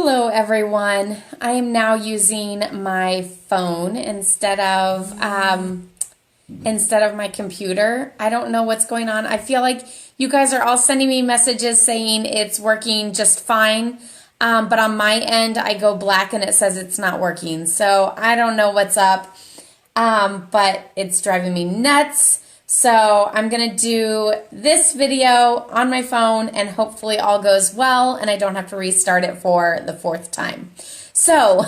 Hello everyone. I am now using my phone instead of my computer. I don't know what's going on. I feel like you guys are all sending me messages saying it's working just fine. But on my end, I go black and it says it's not working. So I don't know what's up. But it's driving me nuts. So I'm going to do this video on my phone and hopefully all goes well and I don't have to restart it for the fourth time. So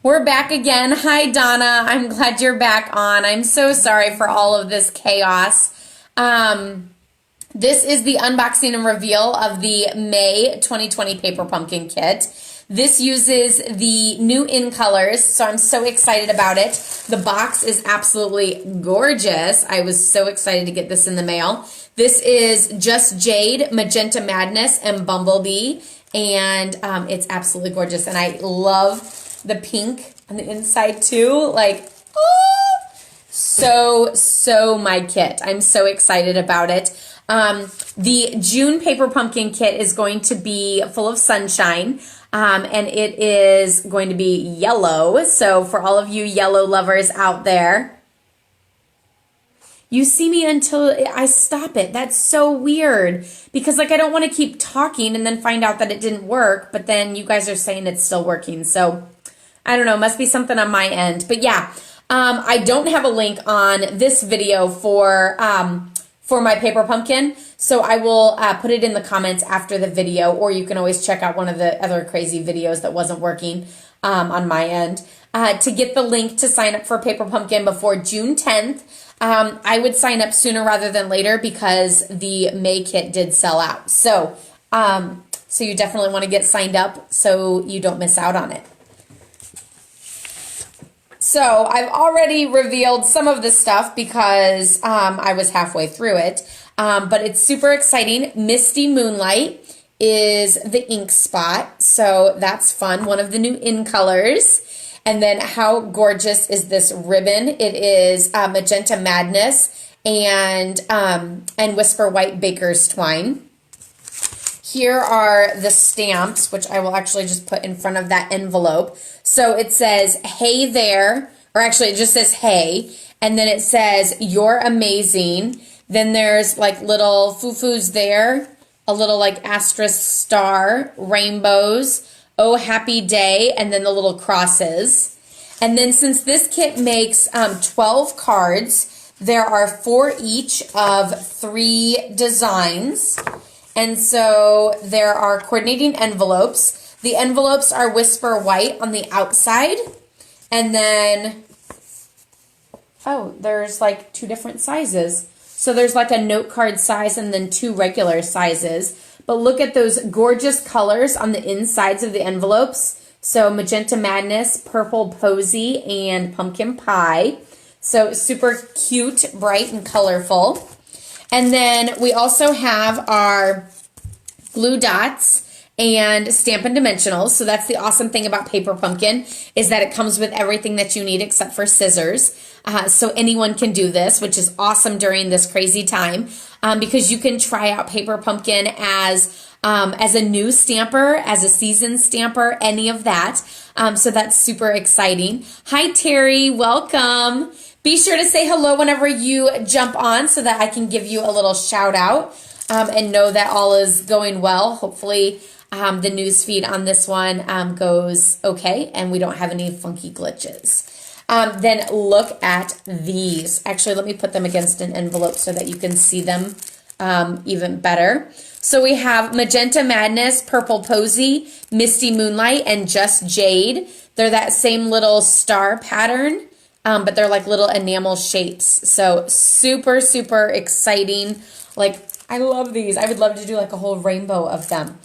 we're back again. Hi, Donna. I'm glad you're back on. I'm so sorry for all of this chaos. This is the unboxing and reveal of the May 2020 Paper Pumpkin Kit. This uses the new in colors, so I'm so excited about it. The box is absolutely gorgeous. I was so excited to get this in the mail. This is Just Jade, Magenta Madness, and Bumblebee, and it's absolutely gorgeous. And I love the pink on the inside too. Like, oh, so my kit. I'm so excited about it. The June Paper Pumpkin Kit is going to be full of sunshine. And it is going to be yellow. So for all of you yellow lovers out there, you see me until I stop it. That's so weird because like I don't want to keep talking and then find out that it didn't work, but then you guys are saying it's still working. So I don't know, must be something on my end. But yeah, I don't have a link on this video for my paper pumpkin, so I will put it in the comments after the video, or you can always check out one of the other crazy videos that wasn't working on my end. To get the link to sign up for Paper Pumpkin before June 10th, I would sign up sooner rather than later because the May kit did sell out. So, so you definitely want to get signed up so you don't miss out on it. So I've already revealed some of this stuff because I was halfway through it, but it's super exciting. Misty Moonlight is the ink spot, so that's fun. One of the new in colors. And then how gorgeous is this ribbon? It is Magenta Madness and Whisper White Baker's Twine. Here are the stamps, which I will actually just put in front of that envelope. So it says, hey there, or actually it just says, hey, and then it says, you're amazing. Then there's like little foo-foos there, a little like asterisk star, rainbows, oh happy day, and then the little crosses. And then since this kit makes 12 cards, there are 4 each of 3 designs. And so there are coordinating envelopes. The envelopes are Whisper White on the outside. And then, oh, there's like 2 different sizes. So there's like a note card size and then 2 regular sizes. But look at those gorgeous colors on the insides of the envelopes. So Magenta Madness, Purple Posy, and Pumpkin Pie. So super cute, bright, and colorful. And then we also have our glue dots and Stampin' Dimensionals. So that's the awesome thing about Paper Pumpkin is that it comes with everything that you need except for scissors. So anyone can do this, which is awesome during this crazy time because you can try out Paper Pumpkin as a new stamper, as a seasoned stamper, any of that. So that's super exciting. Hi, Terry. Welcome. Be sure to say hello whenever you jump on so that I can give you a little shout out and know that all is going well. Hopefully the news feed on this one goes okay and we don't have any funky glitches. Then look at these. Actually, let me put them against an envelope so that you can see them even better. So we have Magenta Madness, Purple Posy, Misty Moonlight, and Just Jade. They're that same little star pattern. But they're like little enamel shapes. So super, super exciting. Like, I love these. I would love to do like a whole rainbow of them,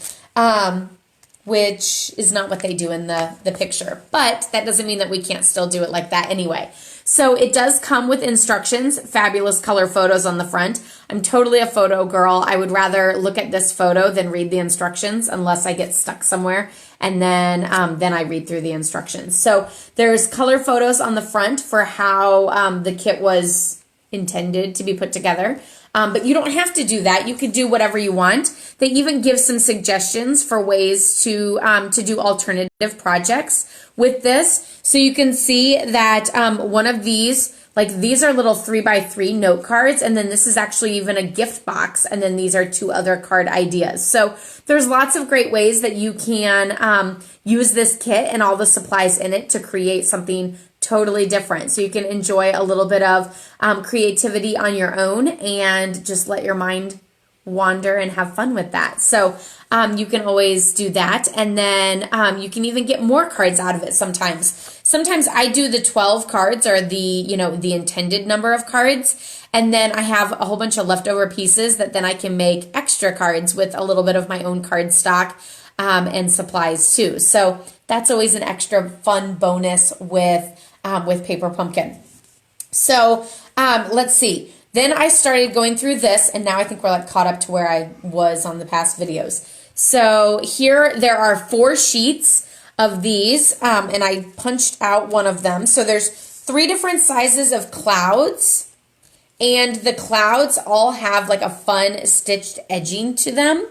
which is not what they do in the picture. But that doesn't mean that we can't still do it like that anyway. So it does come with instructions, fabulous color photos on the front. I'm totally a photo girl. I would rather look at this photo than read the instructions unless I get stuck somewhere. And then I read through the instructions. So there's color photos on the front for how the kit was intended to be put together. But you don't have to do that. You could do whatever you want. They even give some suggestions for ways to do alternative projects with this. So you can see that one of these, like these are little 3x3 note cards, and then this is actually even a gift box, and then these are 2 other card ideas. So there's lots of great ways that you can use this kit and all the supplies in it to create something totally different. So you can enjoy a little bit of creativity on your own and just let your mind wander and have fun with that. So you can always do that. And then you can even get more cards out of it sometimes. Sometimes I do the 12 cards or the intended number of cards. And then I have a whole bunch of leftover pieces that then I can make extra cards with a little bit of my own card stock and supplies too. So that's always an extra fun bonus with Paper Pumpkin. So let's see. Then I started going through this, and now I think we're like caught up to where I was on the past videos. So here there are 4 sheets of these, and I punched out one of them. So there's 3 different sizes of clouds, and the clouds all have like a fun stitched edging to them.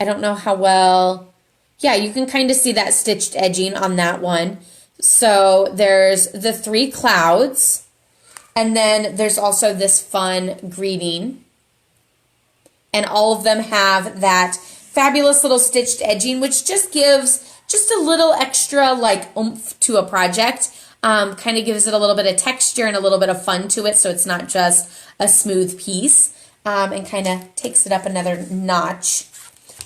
I don't know how well, yeah, you can kind of see that stitched edging on that one. So there's the 3 clouds. And then there's also this fun greeting. And all of them have that fabulous little stitched edging, which just gives just a little extra like oomph to a project. Kind of gives it a little bit of texture and a little bit of fun to it, so it's not just a smooth piece, and kind of takes it up another notch.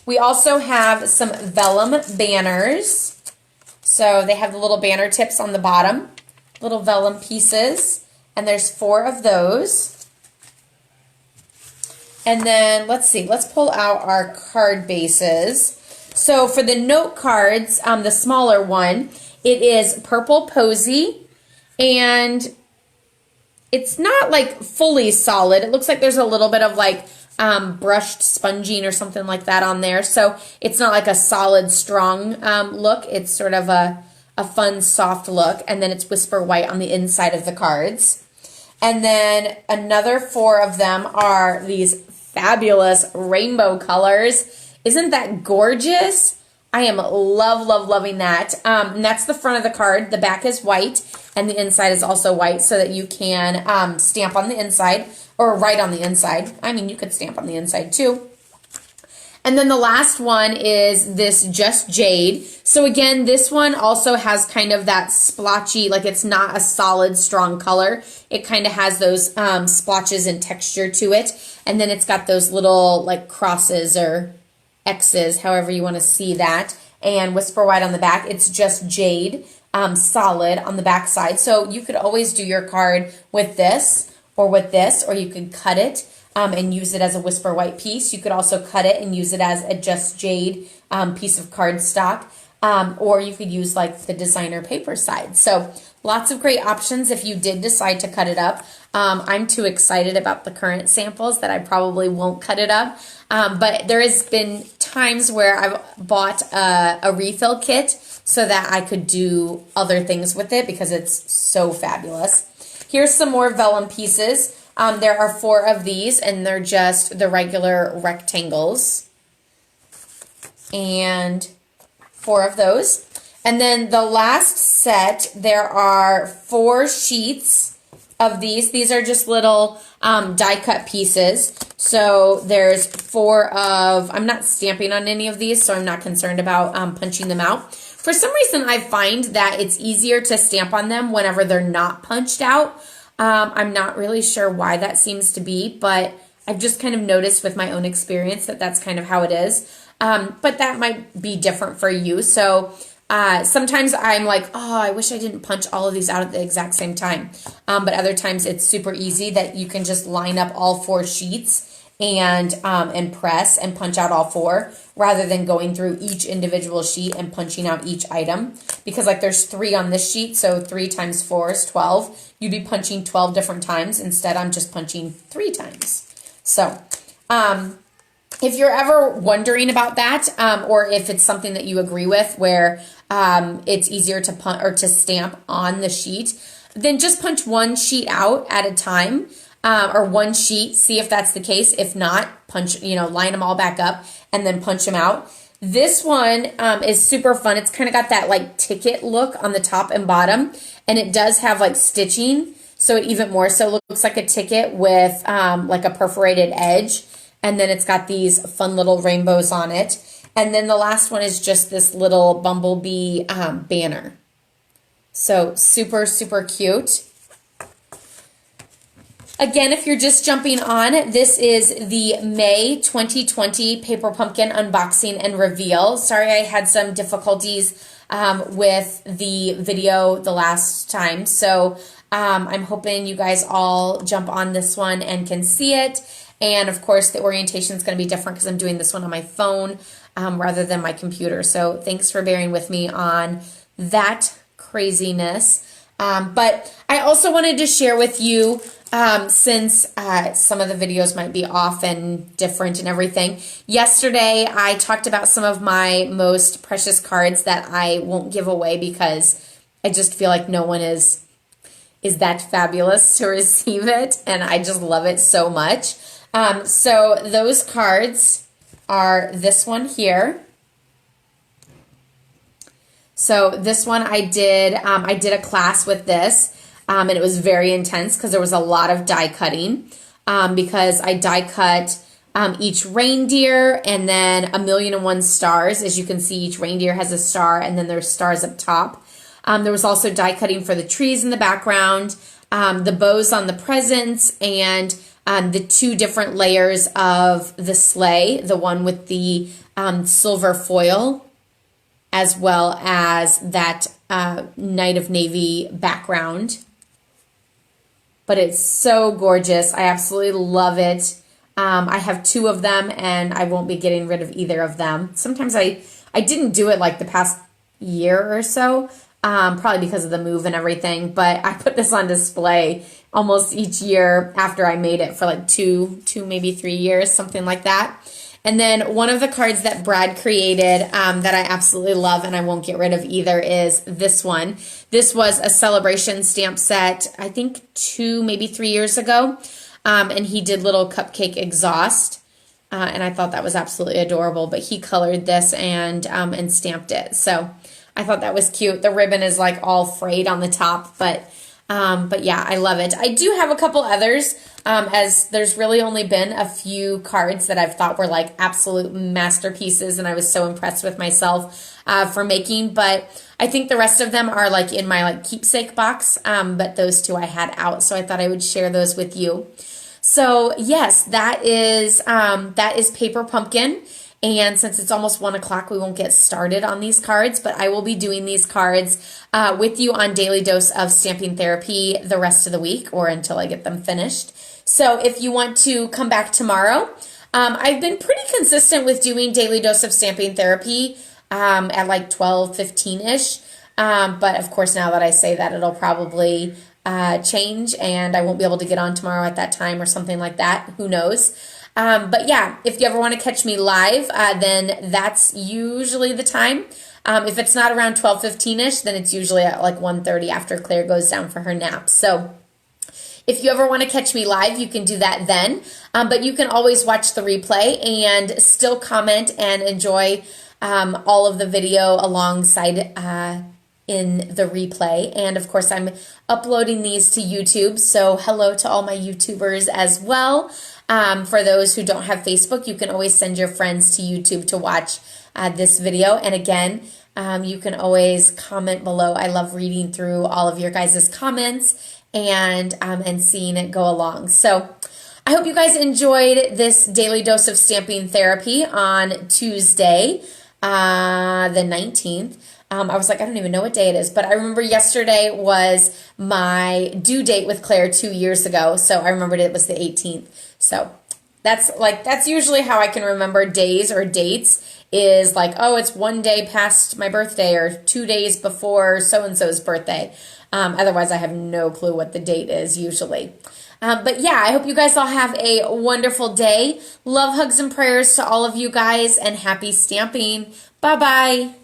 We also have some vellum banners. So they have the little banner tips on the bottom, little vellum pieces. And there's 4 of those. And then let's see, let's pull out our card bases. So for the note cards, the smaller one, it is Purple Posy, and it's not like fully solid. It looks like there's a little bit of like brushed sponging or something like that on there. So it's not like a solid, strong look. It's sort of a fun, soft look. And then it's Whisper White on the inside of the cards. And then another 4 of them are these fabulous rainbow colors. Isn't that gorgeous? I am loving that. And that's the front of the card. The back is white and the inside is also white so that you can stamp on the inside or write on the inside. I mean, you could stamp on the inside too. And then the last one is this Just Jade. So again, this one also has kind of that splotchy, like it's not a solid, strong color. It kind of has those splotches and texture to it. And then it's got those little like crosses or X's, however you want to see that. And Whisper White on the back. It's Just Jade, solid on the back side. So you could always do your card with this, or you could cut it. And use it as a Whisper White piece. You could also cut it and use it as a Just Jade piece of cardstock, or you could use like the designer paper side. So lots of great options if you did decide to cut it up. I'm too excited about the current samples that I probably won't cut it up, but there has been times where I've bought a refill kit so that I could do other things with it because it's so fabulous. Here's some more vellum pieces. There are 4 of these, and they're just the regular rectangles. And 4 of those. And then the last set, there are 4 sheets of these. These are just little die cut pieces. So there's 4 of, I'm not stamping on any of these, so I'm not concerned about punching them out. For some reason, I find that it's easier to stamp on them whenever they're not punched out. I'm not really sure why that seems to be, but I've just kind of noticed with my own experience that that's kind of how it is. But that might be different for you. So sometimes I'm like, oh, I wish I didn't punch all of these out at the exact same time. But other times it's super easy that you can just line up all 4 sheets and press and punch out all 4 rather than going through each individual sheet and punching out each item. Because like there's 3 on this sheet, so 3 times 4 is 12. You'd be punching 12 different times. Instead, I'm just punching 3 times. So if you're ever wondering about that, or if it's something that you agree with where it's easier to punch or to stamp on the sheet, then just punch 1 sheet out at a time. or one sheet, see if that's the case. If not, punch, line them all back up and then punch them out. This one is super fun. It's kind of got that like ticket look on the top and bottom, and it does have like stitching, so it even more so looks like a ticket with like a perforated edge, and then it's got these fun little rainbows on it. And then the last one is just this little bumblebee banner. So super, super cute. Again, if you're just jumping on, this is the May 2020 Paper Pumpkin unboxing and reveal. Sorry, I had some difficulties with the video the last time. So I'm hoping you guys all jump on this one and can see it. And of course, the orientation is going to be different because I'm doing this one on my phone rather than my computer. So thanks for bearing with me on that craziness. But I also wanted to share with you, since some of the videos might be off and different and everything. Yesterday, I talked about some of my most precious cards that I won't give away because I just feel like no one is that fabulous to receive it, and I just love it so much. So those cards are this one here. So this one I did a class with this, and it was very intense because there was a lot of die cutting, because I die cut each reindeer and then 1,000,001 stars. As you can see, each reindeer has a star, and then there's stars up top. There was also die cutting for the trees in the background, the bows on the presents, and the two different layers of the sleigh, the one with the silver foil, as well as that Night of Navy background. But it's so gorgeous. I absolutely love it. I have two of them, and I won't be getting rid of either of them. Sometimes I didn't do it like the past year or so, probably because of the move and everything, but I put this on display almost each year after I made it for like two, maybe 3 years, something like that. And then one of the cards that Brad created that I absolutely love and I won't get rid of either is this one. This was a celebration stamp set, I think 2, maybe 3 years ago. And he did little cupcake exhaust. And I thought that was absolutely adorable. But he colored this and stamped it. So I thought that was cute. The ribbon is like all frayed on the top, but yeah, I love it. I do have a couple others, as there's really only been a few cards that I've thought were like absolute masterpieces, and I was so impressed with myself for making. But I think the rest of them are like in my like keepsake box, but those two I had out, so I thought I would share those with you. So yes, that is Paper Pumpkin. And since it's almost 1 o'clock, we won't get started on these cards, but I will be doing these cards with you on Daily Dose of Stamping Therapy the rest of the week, or until I get them finished. So if you want to come back tomorrow, I've been pretty consistent with doing Daily Dose of Stamping Therapy at like 12:15-ish. But of course, now that I say that, it'll probably change, and I won't be able to get on tomorrow at that time or something like that. Who knows? But yeah, if you ever want to catch me live, then that's usually the time. If it's not around 12:15-ish, then it's usually at like 1:30 after Claire goes down for her nap. So if you ever want to catch me live, you can do that then. But you can always watch the replay and still comment and enjoy all of the video alongside in the replay. And of course, I'm uploading these to YouTube. So hello to all my YouTubers as well. For those who don't have Facebook, you can always send your friends to YouTube to watch this video. And again, you can always comment below. I love reading through all of your guys' comments and seeing it go along. So I hope you guys enjoyed this Daily Dose of Stamping Therapy on Tuesday, the 19th. I was like, I don't even know what day it is, but I remember yesterday was my due date with Claire 2 years ago, so I remembered it was the 18th. So that's usually how I can remember days or dates, is like, oh, it's 1 day past my birthday or 2 days before so-and-so's birthday. Otherwise, I have no clue what the date is usually. But yeah, I hope you guys all have a wonderful day. Love, hugs, and prayers to all of you guys, and happy stamping. Bye-bye.